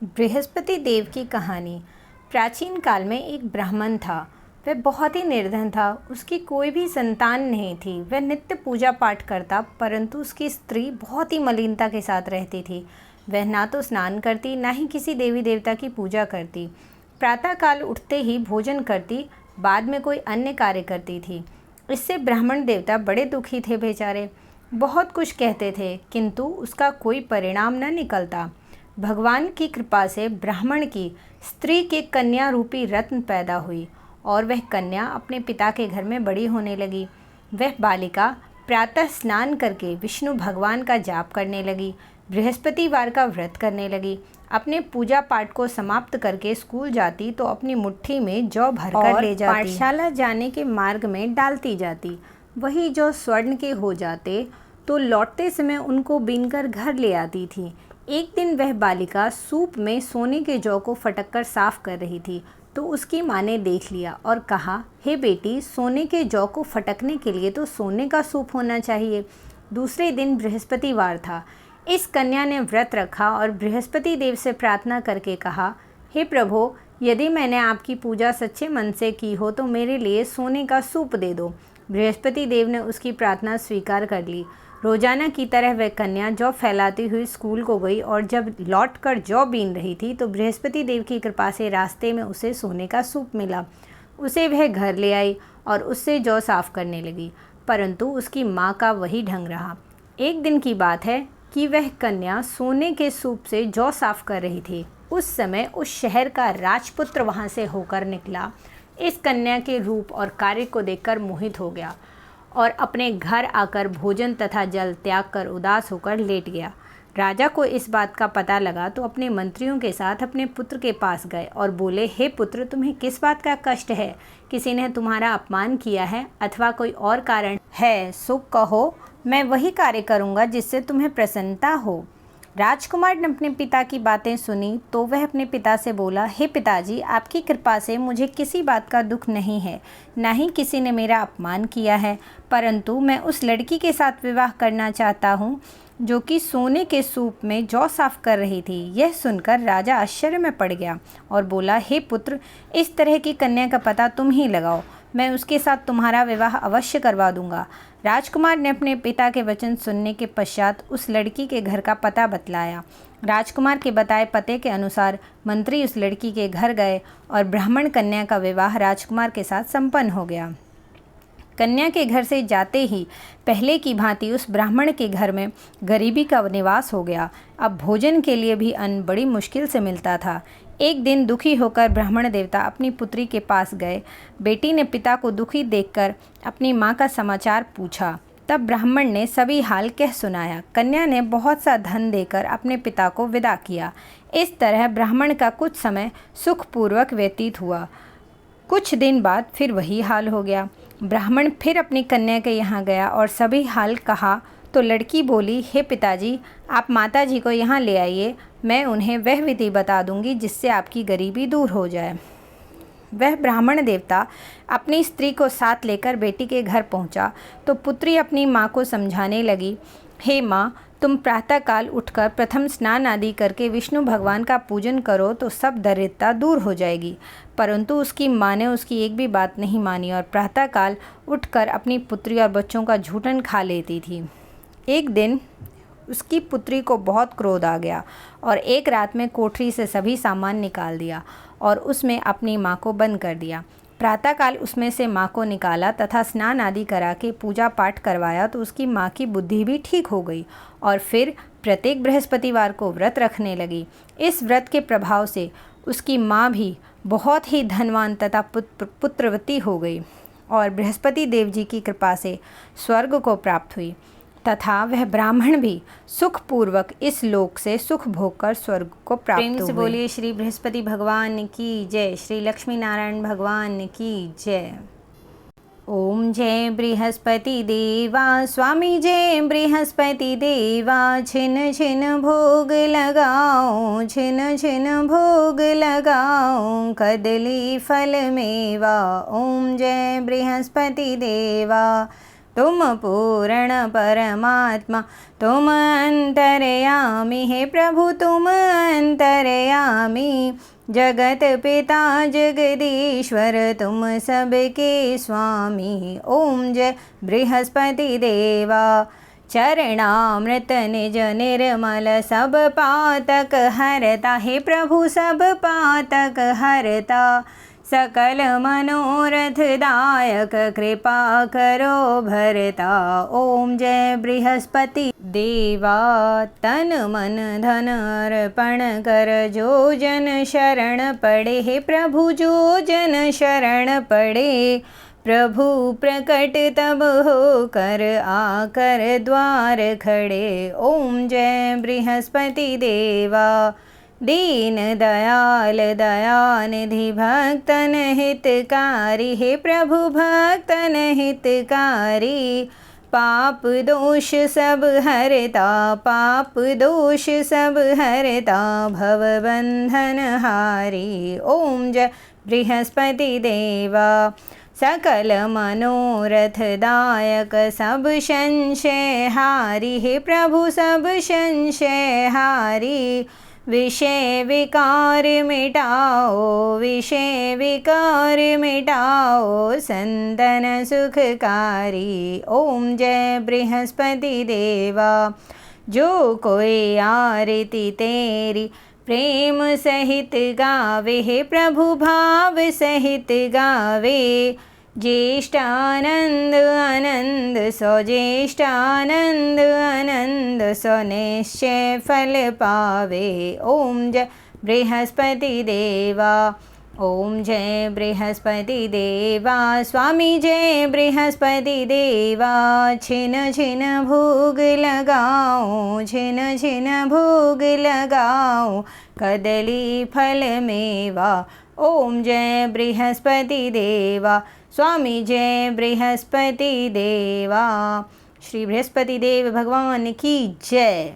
बृहस्पति देव की कहानी। प्राचीन काल में एक ब्राह्मण था। वह बहुत ही निर्धन था। उसकी कोई भी संतान नहीं थी। वह नित्य पूजा पाठ करता, परंतु उसकी स्त्री बहुत ही मलिनता के साथ रहती थी। वह ना तो स्नान करती, ना ही किसी देवी देवता की पूजा करती। प्रातःकाल उठते ही भोजन करती, बाद में कोई अन्य कार्य करती थी। इससे ब्राह्मण देवता बड़े दुखी थे बेचारे। बहुत कुछ कहते थे, किंतु उसका कोई परिणाम न निकलता। भगवान की कृपा से ब्राह्मण की स्त्री के कन्या रूपी रत्न पैदा हुई और वह कन्या अपने पिता के घर में बड़ी होने लगी। वह बालिका प्रातः स्नान करके विष्णु भगवान का जाप करने लगी, बृहस्पतिवार का व्रत करने लगी। अपने पूजा पाठ को समाप्त करके स्कूल जाती तो अपनी मुट्ठी में जौ भरकर ले जाती। पाठशाला जाने के मार्ग में डालती जाती। वही जौ स्वर्ण के हो जाते तो लौटते समय उनको बीनकर घर ले आती थी। एक दिन वह बालिका सूप में सोने के जौ को फटक कर साफ कर रही थी तो उसकी माँ ने देख लिया और कहा, हे बेटी, सोने के जौ को फटकने के लिए तो सोने का सूप होना चाहिए। दूसरे दिन बृहस्पतिवार था। इस कन्या ने व्रत रखा और बृहस्पति देव से प्रार्थना करके कहा, हे प्रभु, यदि मैंने आपकी पूजा सच्चे मन से की हो तो मेरे लिए सोने का सूप दे दो। बृहस्पति देव ने उसकी प्रार्थना स्वीकार कर ली। रोजाना की तरह वह कन्या जौ फैलाती हुई स्कूल को गई और जब लौटकर जौ बीन रही थी तो बृहस्पति देव की कृपा से रास्ते में उसे सोने का सूप मिला। उसे वह घर ले आई और उससे जौ साफ करने लगी, परंतु उसकी माँ का वही ढंग रहा। एक दिन की बात है कि वह कन्या सोने के सूप से जौ साफ कर रही थी। उस समय उस शहर का राजपुत्र वहाँ से होकर निकला। इस कन्या के रूप और कार्य को देखकर मोहित हो गया और अपने घर आकर भोजन तथा जल त्याग कर उदास होकर लेट गया। राजा को इस बात का पता लगा तो अपने मंत्रियों के साथ अपने पुत्र के पास गए और बोले, हे पुत्र, तुम्हें किस बात का कष्ट है? किसी ने तुम्हारा अपमान किया है अथवा कोई और कारण है? सो कहो, मैं वही कार्य करूँगा जिससे तुम्हें प्रसन्नता हो। राजकुमार ने अपने पिता की बातें सुनी तो वह अपने पिता से बोला, हे पिताजी, आपकी कृपा से मुझे किसी बात का दुख नहीं है, ना ही किसी ने मेरा अपमान किया है, परंतु मैं उस लड़की के साथ विवाह करना चाहता हूँ जो कि सोने के सूप में जौ साफ कर रही थी। यह सुनकर राजा आश्चर्य में पड़ गया और बोला, हे पुत्र, इस तरह की कन्या का पता तुम ही लगाओ, मैं उसके साथ तुम्हारा विवाह अवश्य करवा दूंगा। राजकुमार ने अपने पिता के वचन सुनने के पश्चात उस लड़की के घर का पता बतलाया। राजकुमार के बताए पते के अनुसार मंत्री उस लड़की के घर गए और ब्राह्मण कन्या का विवाह राजकुमार के साथ संपन्न हो गया। कन्या के घर से जाते ही पहले की भांति उस ब्राह्मण के घर में गरीबी का निवास हो गया। अब भोजन के लिए भी अन्न बड़ी मुश्किल से मिलता था। एक दिन दुखी होकर ब्राह्मण देवता अपनी पुत्री के पास गए। बेटी ने पिता को दुखी देखकर अपनी माँ का समाचार पूछा। तब ब्राह्मण ने सभी हाल कह सुनाया। कन्या ने बहुत सा धन देकर अपने पिता को विदा किया। इस तरह ब्राह्मण का कुछ समय सुखपूर्वक व्यतीत हुआ। कुछ दिन बाद फिर वही हाल हो गया। ब्राह्मण फिर अपनी कन्या के यहाँ गया और सभी हाल कहा तो लड़की बोली, हे पिताजी, आप माता जी को यहाँ ले आइए, मैं उन्हें वह विधि बता दूंगी जिससे आपकी गरीबी दूर हो जाए। वह ब्राह्मण देवता अपनी स्त्री को साथ लेकर बेटी के घर पहुँचा तो पुत्री अपनी माँ को समझाने लगी, हे माँ, तुम प्रातःकाल उठकर प्रथम स्नान आदि करके विष्णु भगवान का पूजन करो तो सब दरिद्रता दूर हो जाएगी। परंतु उसकी माँ ने उसकी एक भी बात नहीं मानी और प्रातःकाल उठकर अपनी पुत्री और बच्चों का झूठन खा लेती थी। एक दिन उसकी पुत्री को बहुत क्रोध आ गया और एक रात में कोठरी से सभी सामान निकाल दिया और उसमें अपनी माँ को बंद कर दिया। प्रातःकाल उसमें से माँ को निकाला तथा स्नान आदि करा के पूजा पाठ करवाया तो उसकी माँ की बुद्धि भी ठीक हो गई और फिर प्रत्येक बृहस्पतिवार को व्रत रखने लगी। इस व्रत के प्रभाव से उसकी माँ भी बहुत ही धनवान तथा पुत्रवती हो गई और बृहस्पति देव जी की कृपा से स्वर्ग को प्राप्त हुई तथा वह ब्राह्मण भी सुखपूर्वक इस लोक से सुख भोग कर स्वर्ग को प्राप्त हुए। प्रेम से बोलिए श्री बृहस्पति भगवान की जय, श्री लक्ष्मी नारायण भगवान की जय। ओम जय बृहस्पति देवा, स्वामी जय बृहस्पति देवा, छिन छिन भोग लगाओ, छिन छिन भोग लगाओ, कदली फल मेवा। ओम जय बृहस्पति देवा, तुम पूर्ण परमात्मा तुम अंतर्यामी, हे प्रभु तुम अंतर्यामी। जगत पिता जगदीश्वर तुम सबके स्वामी। ओम जय बृहस्पति देवा। चरणामृत निज निर्मल सब पातक हरता, हे प्रभु सब पातक हरता। सकल मनोरथ दायक कृपा करो भरता। ओम जय बृहस्पति देवा। तन मन धन अर्पण कर जो जन शरण पड़े, हे प्रभु जो जन शरण पड़े। प्रभु प्रकट तब होकर आकर द्वार खड़े। ओम जय बृहस्पति देवा। दीन दयाल दयानिधि भक्तन हितकारी, हे प्रभु भक्तन हितकारी। पाप दोष सब हरता पाप दोष सब हरता, भव बंधन हारी। ओम जय बृहस्पति देवा। सकल मनोरथ दायक सब संशय हारी, हे प्रभु सब संशय हारी। विषय विकार मिटाओ विषय विकार मिटाओ, संतन सुखकारी। ओम जय बृहस्पति देवा। जो कोई आरती तेरी प्रेम सहित गावे, हे प्रभु भाव सहित गावे। ज्येष्ठानंद आनंद सो ज्येष्ठानंद आनंद सो, निश्चय फल पावे। ओम जय बृहस्पति देवा। ओम जय बृहस्पति देवा। स्वामी जय बृहस्पति देवा। छिन छिन भोग लगाओ छिन छिन भोग लगाओ, कदली फल मेवा। ओम जय बृहस्पति देवा। स्वामी जय बृहस्पति देवा। श्री बृहस्पति देव भगवान की जय।